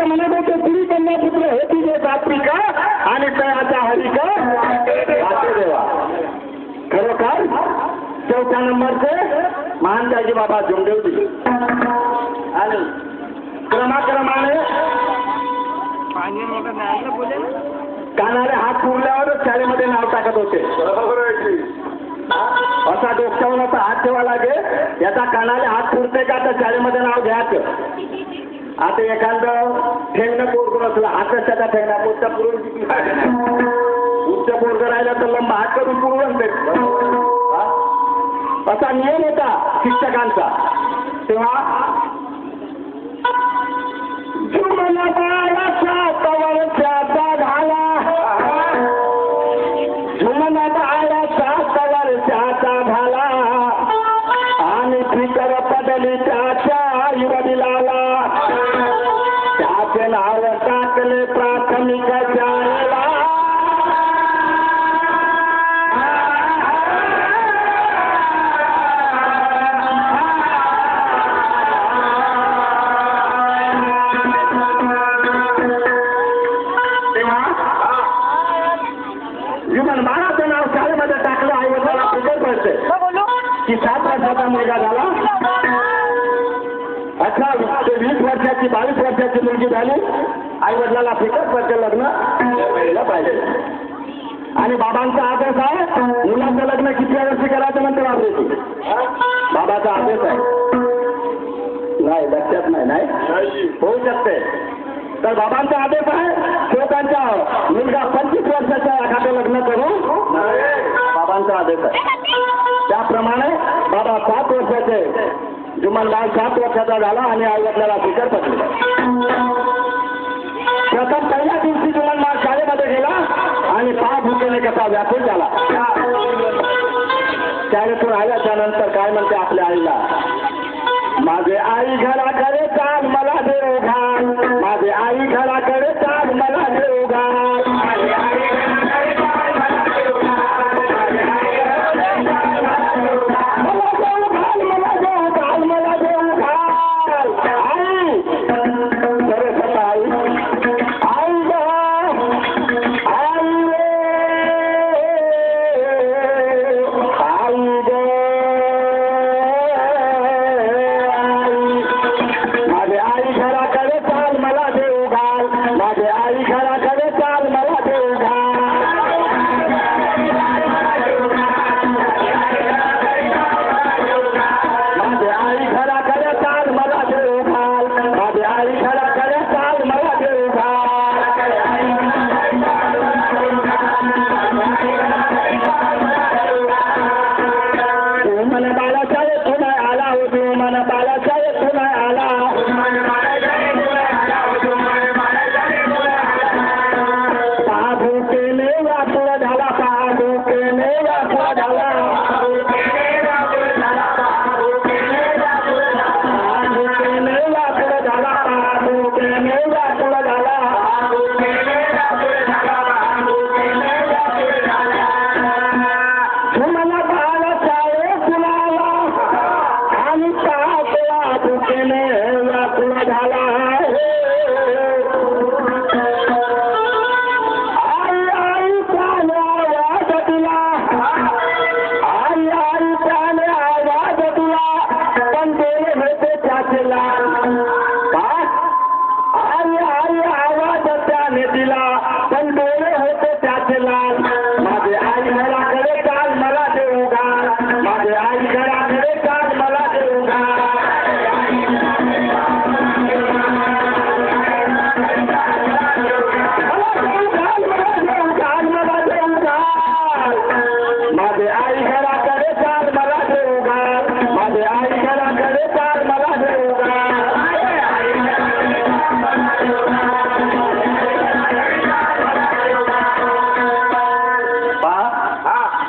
म्हणत होते श्री कन्यापुत्र हे तुझे सात्विका आणि तयाचा हरिका वाचे देवा. खरोखर चौथ्या नंबरचे महान त्याजी बाबा जुमदेवजी आणि क्रमाक्रमाने कानाले हात पुरल्यावरच शाळेमध्ये नाव टाकत होते. असा डोक्यावर असा हात ठेवा लागेल, याचा कानाले हात पुरते का तर शाळेमध्ये नाव घ्यायचं. आता एखादं ठेंगणं पोरगून असलं हातच त्याचा ठेंगणा पोटचा पुरून उच्च पोरग राहिला तर लंब हात करून पुरवून देत. असा नियम होता शिक्षकांचा. तेव्हा आणि फिकर पडली त्याच्या आई वडिलाला, त्याचे नाव टाकले प्राथमिक शाळेला. बाळाचं नाव शाळेमध्ये टाकलं आई वडिलांना फिकर पडते की 7 वर्षाचा मुलगा झाला, 18 ते 20 वर्षाची 22 वर्षाची मुलगी झाली, आई वडिलांना फिकर पडते लग्न व्हायला पाहिजे. आणि बाबांचा आदेश आहे मुलाचं लग्न किती वर्षी करायचं म्हणते बाबरेची. बाबाचा आदेश आहे. नाही लक्षात नाही होऊ शकते. तर बाबांचा आदेश आहे श्रोतांच्या मुलगा 25 वर्षाच्या एखादं लग्न करू, बाबांचा आदेश आहे. त्याप्रमाणे बाबा 7 वर्षाचे जुमनलाल 7 वर्षाचा झाला आणि आई वडिलांना फिकर पडली. प्रथम पहिल्या दिवशी जुमनलाल शाळेमध्ये गेला आणि पाय भुकेने कसा व्यापूल झाला. शाळेतून आल्याच्या नंतर काय म्हणते आपल्या आईला, माझे आई घराकडे चाल मला देव घाल, माझे आई घराकडे चाल मला देव घाल.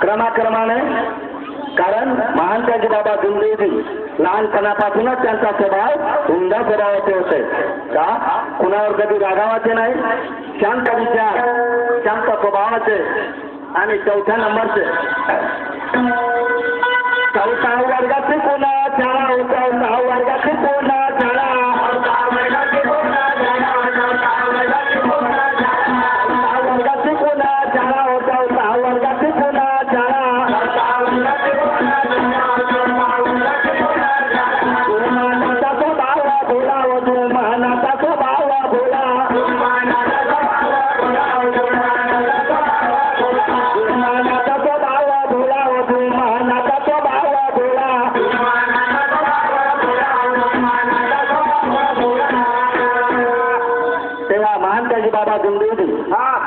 क्रमाक्रमाने कारण महान त्याचे बाबा जुमदेवजी लहानपणापासूनच त्यांचा स्वभाव उमदा स्वभावाचे होते. का कुणावर कधी रागावाचे नाही, शांत विचार, शांत स्वभावाचे. आणि 4थ्या नंबरचे 4थ्या वर्गाचे कोणा शाळा, 4थ्या वर्गाचे कोणा शाळा,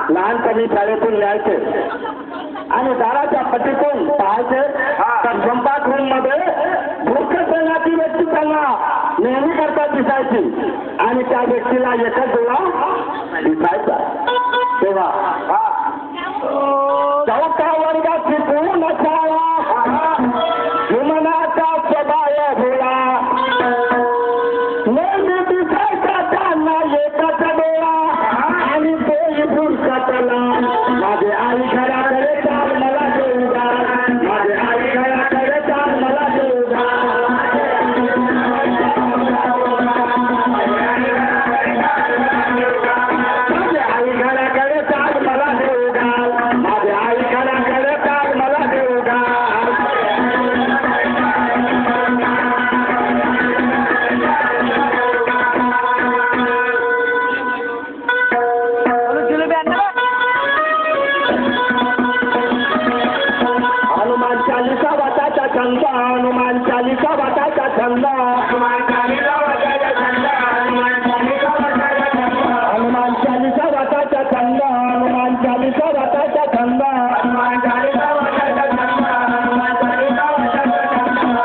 लहानपणी शाळेतून यायचे आणि दाराच्या पटीतून पाहायचे तर स्वयंपाक रूम मध्ये भूक देण्याची व्यक्ती त्यांना नेहमी करता दिसायची आणि त्या व्यक्तीला एकच डोळा दिसायचा. तेव्हा चौथा वर्गाची पूर्ण शाळा जीवनाचा स्वभाव भोळा नेहमी दिसायचा त्यांना एकच डोळा आणि तोही भूरकटला. माझे आई घराकडे चाल मला देऊगा, माझे आई घराकडे चाल मला देऊगा. माझे आई घराकडे चाल मला देऊगा, माझे आई घराकडे चाल मला देऊगा. हनुमान चालीसा वाचायचा छंद, हनुमान चालीसा वाचायचा छंद, हनुमान चालीसा वाचायचा छंद, हनुमान चालीसा वाचायचा छंद, हनुमान चालीसा वाचायचा छंद, हनुमान चालीसा वाचायचा छंद, हनुमान चालीसा वाचायचा छंद, हनुमान चालीसा वाचायचा छंद.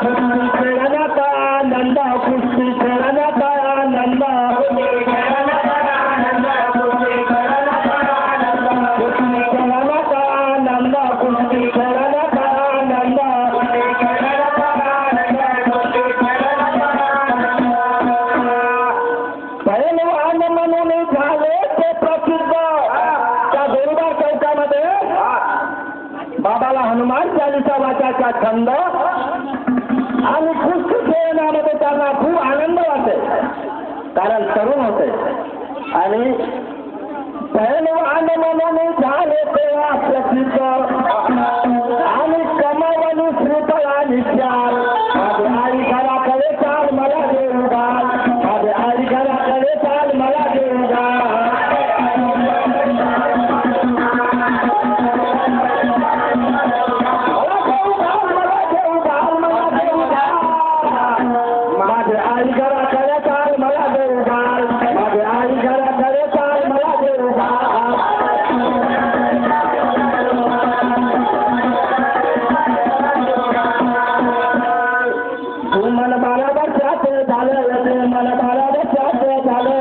कुस्ती खेळण्यात आनंद, कुस्ती खेळण्यात आनंद, कुस्ती खेळण्यात आनंद, कुस्ती खेळण्यात आनंद, कुस्ती खेळण्यात आनंद, कुस्ती खेळण्यात आनंद, कुस्ती खेळण्यात आनंद, कुस्ती खेळण्यात आनंद. पहिलवान म्हणून झाले ते प्रसिद्ध. त्या गोरुबा चौकामध्ये बाबाला हनुमान चालीसा वाचायचा छंद आणि कुस्ती खेळण्यामध्ये त्यांना खूप आनंद वाटे, कारण तरुण होते आणि पहिलवान म्हणून झाले तेव्हा प्रसिद्ध आणि कमावली श्रीफळ आणि चाल. माझे आई घराकडे चाल मला देऊगा, माझे आई घराकडे चाल मला देऊगा. माझे आई घराकडे चाल मला देऊगा, माझे आई घराकडे चाल मला देऊगा. तू मला 12 वर्षाचे झालं, मला 12 वर्षाचे झालं,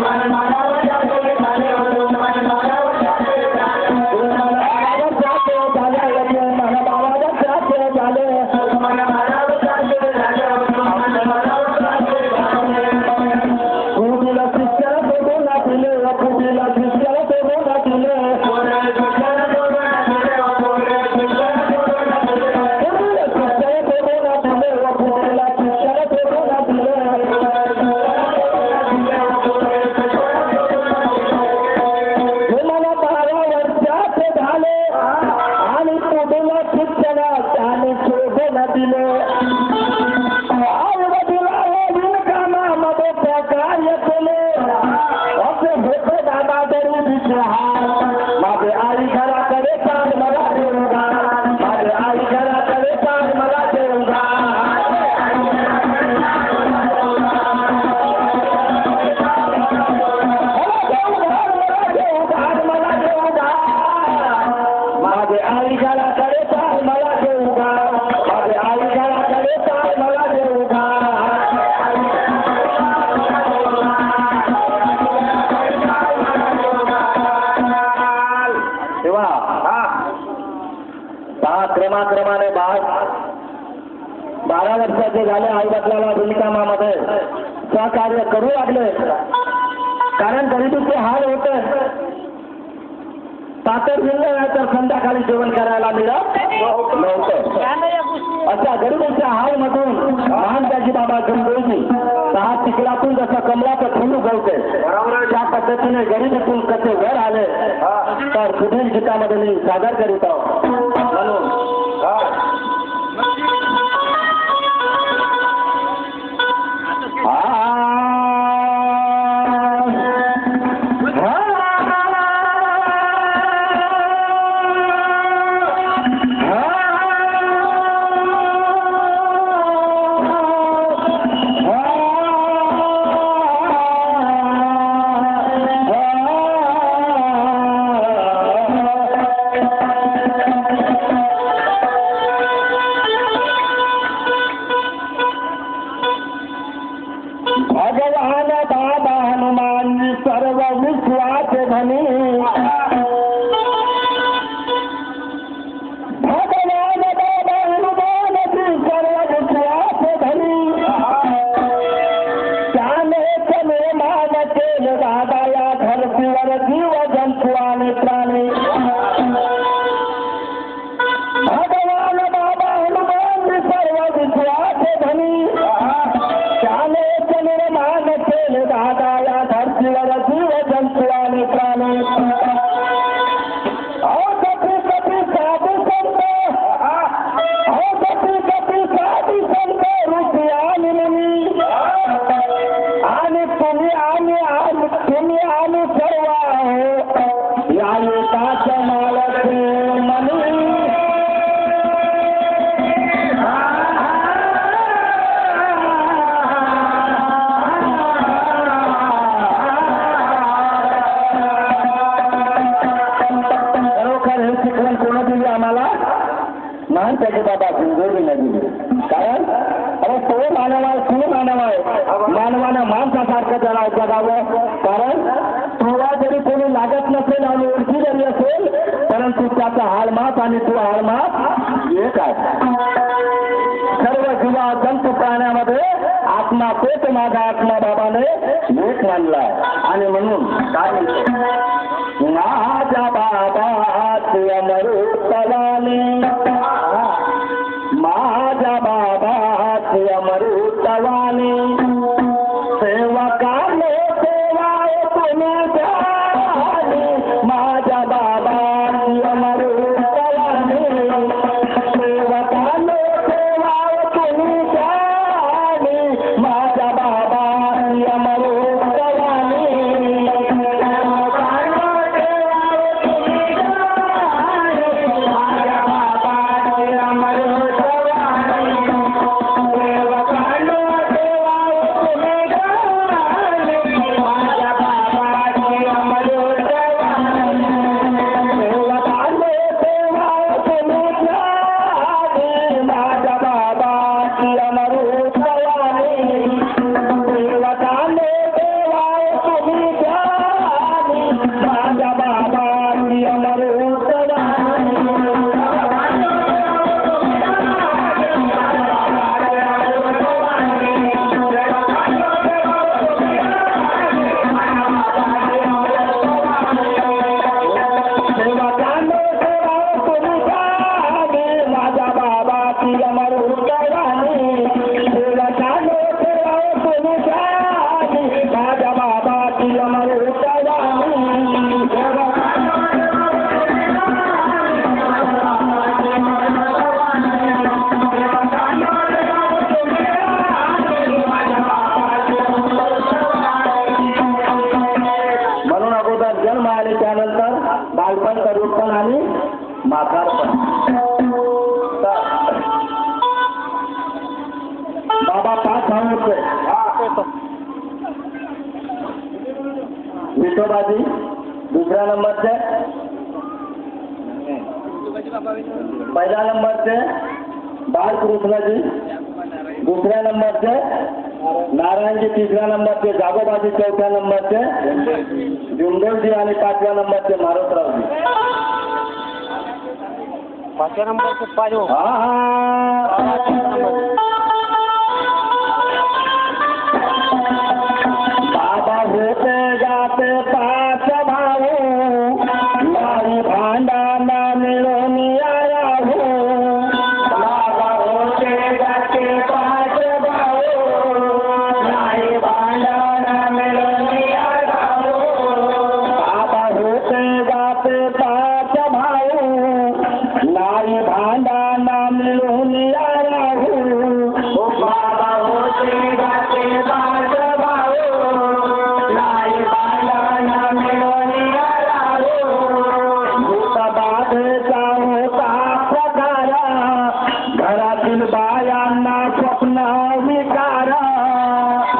मला 12 वर्षाचे झाले, मला 12 वर्षाचे झाले, मला 12 वर्षाचे झाले, मला 12 वर्षाचे झाले, मला 12 वर्षाचे झाले, मला 12 वर्षाचे झाले. कुटीला शिष्याला सोडून दिले, कुटीला शिष्याला सोडून दिले, शिष्याला सोडून दिले, शिष्याला सोडून दिले, शिष्याला सोडून दिले, कुटीला शिष्याला सोडून दिले. हे मला 12 वर्षाचे झाले आणि कुटीला शिक्षणात आणि सोडून दिले. आवडीला विणकामामध्ये कार्य केले असे होते दादा गरिबीचे हाल. माझे आई घराकडे चाल मला देऊगा, माझे आई घराकडे चाल मला देऊगा. मला देऊगा, माझे आई घराकडे चाल मला देऊगा, माझे आई घराकडे चाल मला देऊगा. तेव्हा क्रमाक्रमाने 12 वर्षाचे झाले आई वडिलाला विणकामामध्ये सहकार्य करू लागले, कारण गरिबीचे हाल होते. पातळ मिळलं नाही तर संध्याकाळी जेवण करायला मिळत नव्हतं. अशा गरिबीच्या हालमधून महान त्याची बाबा गंगोजी 6 चिखलातून जसं कमलाचं फुल उगवते त्या पद्धतीने गरिबीतून कसे वर आले तर पुढील गीतामध्ये मी सादर करीत आहोत. म्हणून धनी भगवान बाबा हनुमान जी सर्व विश्वास धनी त्याने चले मान केले दादा या धरतीवर जीव जंतू आणि प्राणी भगवान बाबा हनुमान जी सर्व विश्वास धनी त्याने चले मान केले दादा या धरतीवर जीव जंतू आणि प्राणी कपी साधू संत कपी साधू संत रूपी आणि मुनी आणि तुम्ही आम्ही सर्व या एकाच्या मालके मनी खरोखर हे शिकवण कोण दिली आम्हाला महान त्याचे बाबा गुरुजींना दिली कारण अरे तो मानव आहे तू मानव आहे मानवानं माणसासारखं त्याला जगावं कारण तुला जरी कोणी लागत नसेल आणि ओळखी जरी असेल परंतु त्याचा हालमात आणि तू हालमात एक आहे सर्व जीवा जंतू प्राण्यामध्ये आत्मा तोच माझा आत्मा बाबाने एक मानलाय आणि म्हणून काय म्हणतो माझ्या बाबाची अमृतवाणी माझ्या बाबाची अमृतवाणी सेवकाने सेवाय तुम्ही द्यावी माझ्या बाबाची अमृतवाणी सेवकाने सेवाय तुम्ही द्यावी माझ्या बाबाची अमृतवाणी बालपण तरुणपण आणि म्हातारपण बाबा 5 भाऊ होते विठोबाजी दुसऱ्या नंबरचे पहिल्या नंबरचे बालकृष्णजी दुसऱ्या नंबरचे नारायणजी तिसऱ्या नंबरचे जागोबाजी चौथ्या नंबरचे जुंडोलजी आणि 5व्या नंबरचे मारुतरावजी 5व्या नंबरचे पाजो बाबा होते जाते 5 भाऊ लाई भांडाना मिळून आया हो बाबा होते जाते 5 भाऊ लाई भांडाना मिळून आया हो बाबा होते जाते 5 भाऊ लाई भांडाना मिळून आया हो बाबा होते जाते 5 भाऊ लाई भांडाना मिळून आया हो भूतबाधेचा होता प्रकार घरातील बायांना स्वप्न विकार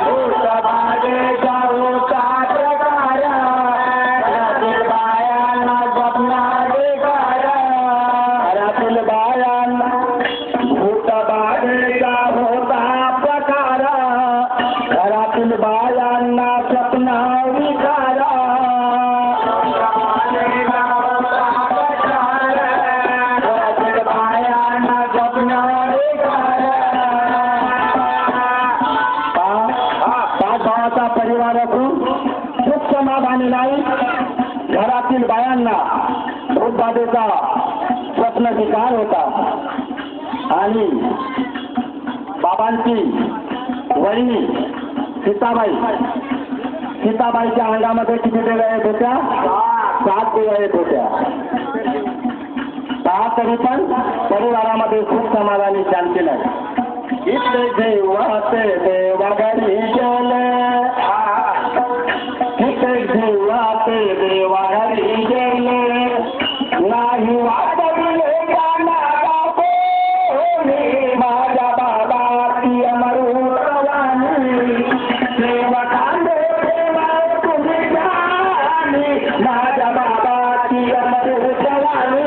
भूतबाधेचा होता प्रकार घरातील बायांना स्वप्न विकार घरातील बायांना भूतबाधेचा होता प्रकार घरातील बायांना स्वप्न विकार समाधानी नाही. घरातील बायांना भूतबाधेचा स्वप्न शिकार होता आणि बाबांची वहिनी सीताबाईच्या अंगामध्ये किती देव्या येत होत्या? 7 देव्या येत होत्या. 6 तरी पण परिवारामध्ये सुख समाधानी शांती नाही. इथले देवाचे देवा घरी गेले, इथे देवाचे देवा घरी गेले, नाही वाटले जाणारा कोणी, माझ्या बाबाची अमृतवाणी. देवा कांदे देवा तुम्ही जाणी, माझ्या बाबाची अमृतवाणी.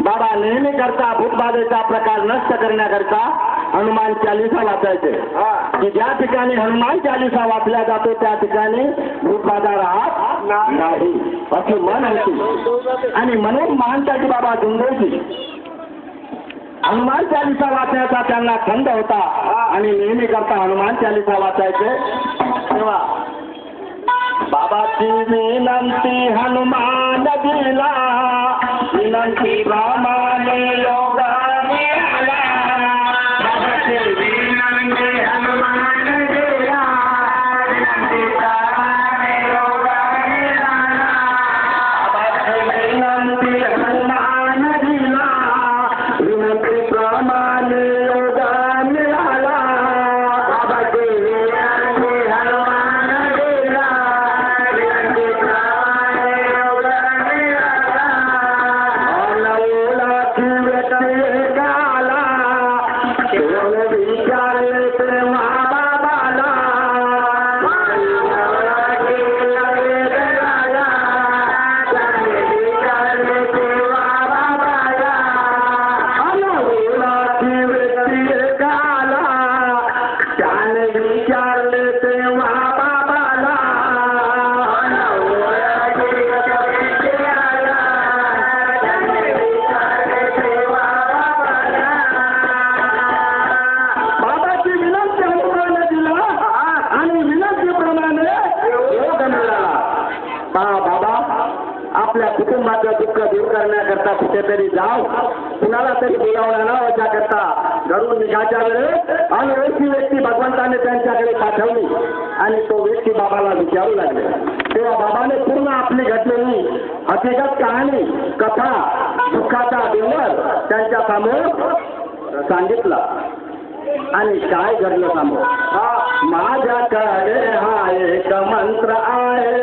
बाबा नेहमी करता भूतबाधेचा प्रकार नष्ट करण्याकरता हनुमान चालीसा वाचायचे की ज्या ठिकाणी हनुमान चालीसा वाचल्या जातो त्या ठिकाणी भूतबाधा राहत नाही अशी मन होती. आणि म्हणून महानताजी बाबा दुंगोजी हनुमान चालीसा वाचण्याचा त्यांना छंद होता आणि नेहमी करता हनुमान चालीसा वाचायचे. तेव्हा बाबाची विनंती हनुमान दिला, विनंती रामाने योगाने आला. बाबाची विनंती हनुमान दिला, विनंती रामाने योगाने आला. बाबाची विनंती हनुमान दिला, विनंती रामाने योगाने आला. बाबाची विनंती हनुमान दिला, विनंती रामाने योगाने आला. आपल्या कुटुंबाचं दुःख दूर करण्याकरता कुठेतरी जाव, कुणाला तरी बोलावला ना करता घरून निघायच्या वेळेस अनोळखी व्यक्ती भगवंताने त्यांच्याकडे पाठवली आणि तो व्यक्ती बाबाला विचारू लागले. तेव्हा बाबाने पूर्ण आपली घडलेली हकीकत कहाणी कथा दुःखाचा दिवस त्यांच्या समोर सांगितला. आणि काय घडलं समोर? माझ्याकडे हा एक मंत्र आहे,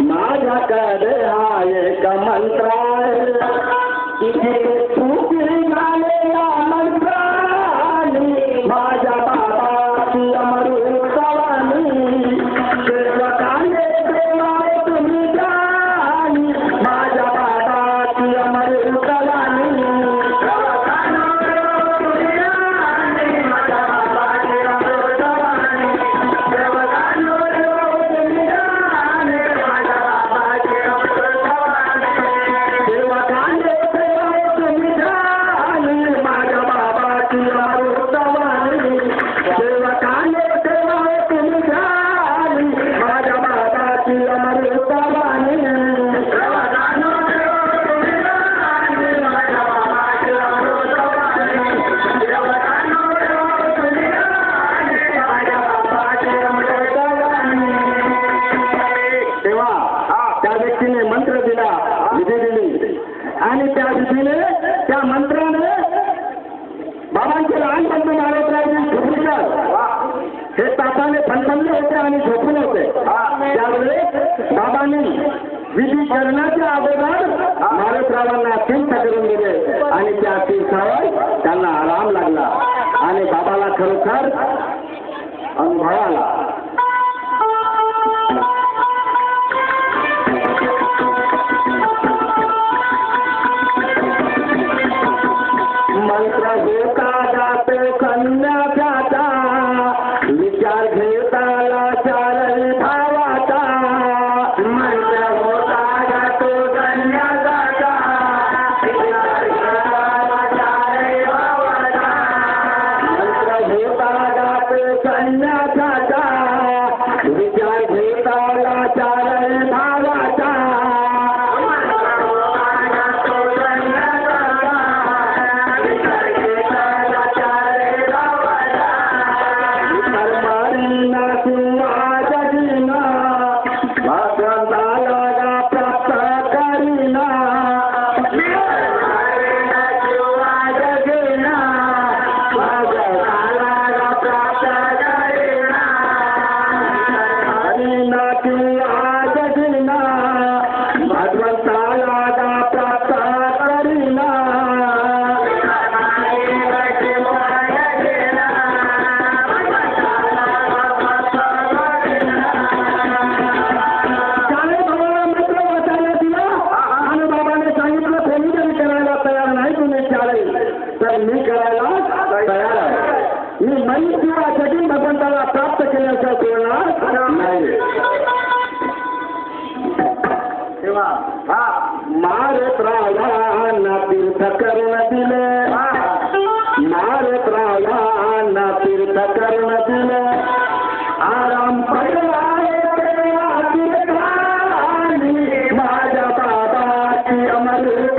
माझ्याकडे हा एक मंत्र आहे, इथे चूक निघालेला मंत्रानी, माझ्या बाबाची अमृतवाणी. सेवकाने देवा तुम्ही जाणी, माझ्या बाबाची अमृतवाणी. आणि त्या दिशेने त्या मंत्राने बाबांचे लहान बंधू मालवरायचे हे तापाने फणफणले होते आणि झोपून होते. त्यावेळेस बाबांनी विधी करण्यात वर्षाच्या अगोदर मारुतरावांना तीर्थ करून दिले आणि त्या तीर्थावर त्यांना आराम लागला आणि बाबाला खरोखर अनुभव आला. मंत्र होता जाते संन्यासाचा विचार घेताला चारही भावाचा. मंत्र होता जातो संन्यासाचा विचार घेताला चारही भावाचा. मंत्र होता जाते संन्यासाचा विचार घेताला चारही भावाचा. तर मी करायला तयार आहे. मी मनुष्यासाठी भगवंताला प्राप्त केल्याचा बोलणार नाही. मारुतरावांना तीर्थ करून दिले. मारुतरावांना तीर्थ करून दिले. आराम पडला माझ्या बाबाची अमृतवाणी.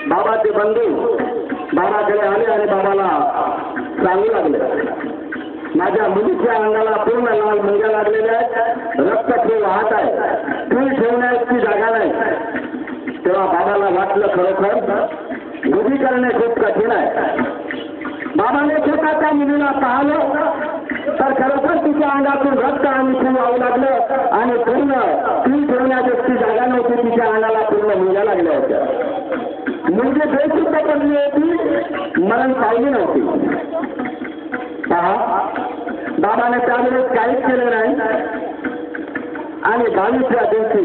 बाबाचे बंधू बाबाकडे आले आणि बाबाला सांगू लागले, माझ्या मुलीच्या अंगाला पूर्ण लाल मुंग्या लागलेल्या आहेत, रक्तफ्लो वाहत आहे, फुल ठेवण्याची जागा नाही. तेव्हा बाबाला वाटलं खरोखर विधी करणे खूप कठीण आहे. बाबाने स्वतः त्या मुलीला पाहिलं तर खरोखर तिच्या अंगातून रक्त आणि फुल वाहू लागलं आणि पूर्ण फुल ठेवण्याची जागा नव्हती. तिच्या अंगाला पूर्ण मुंग्या लागल्या होत्या. मुलगी बेशुद्ध पडली होती, मरण पावली नव्हती. पहा, बाबाने त्यावेळेस काहीच केले नाही आणि 22व्या दिवशी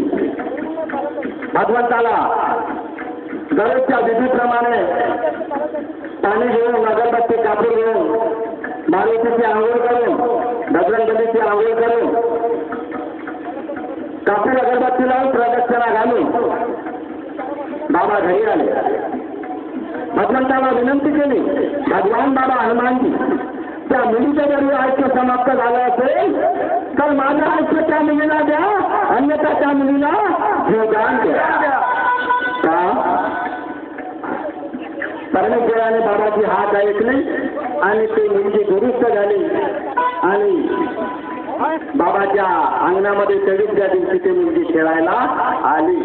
भगवंताला दररोजच्या विधीप्रमाणे पाणी घेऊन अगरबत्ती कापूर घेऊन मारुतीची आंघोळ करून बजरंगबलीची आंघोळ करून कापूर अगरबत्ती लावून प्रदक्षिणा घालून बाबा घरी आले. भगवंताला विनंती केली, भगवान बाबा हनुमानजी त्या मुलीचं जरी आयुष्य समाप्त झालं असेल तर माझं आयुष्य त्या मुलीला द्या, अन्यथा त्या मुलीला जीवदान द्या. का परमेश्वराने बाबाची हात ऐकली आणि ती मुलगी दुरुस्त झाली आणि बाबाच्या अंगणामध्ये चढीत त्या दिवशी ती मुलगी खेळायला आली.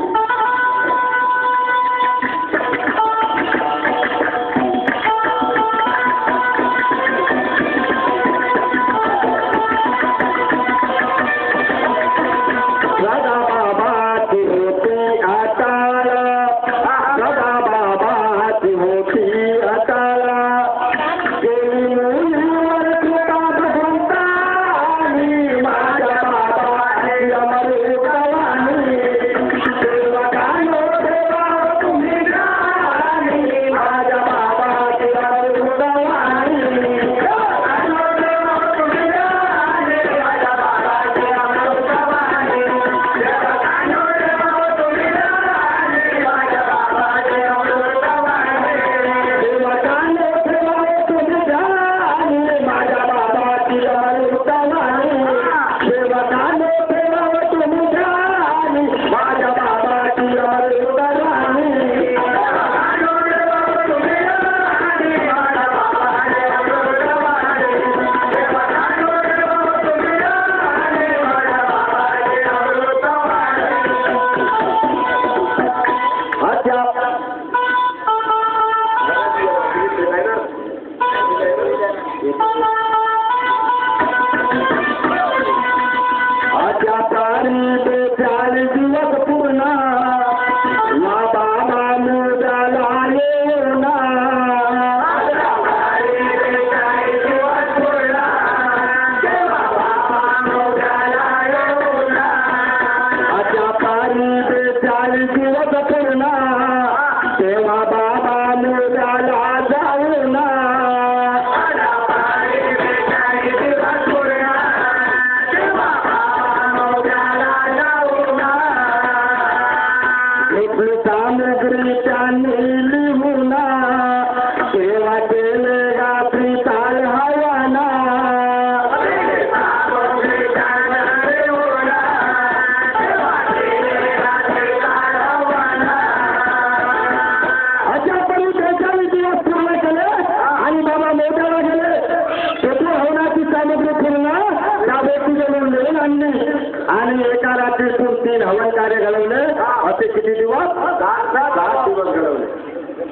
आणि एका रात्रीतून 3 हवन कार्य घडवले. असे किती दिवस? 10 दिवस घडवले.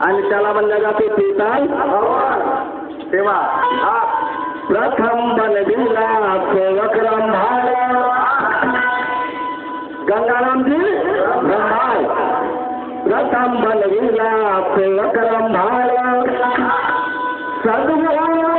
आणि त्याला म्हणलं जाते तीताल. तेव्हा प्रथम बनविला सेवक रंभाळ गंगारामजी रंभाळ. प्रथम बनविला सेवक रंभाळ सद्गुण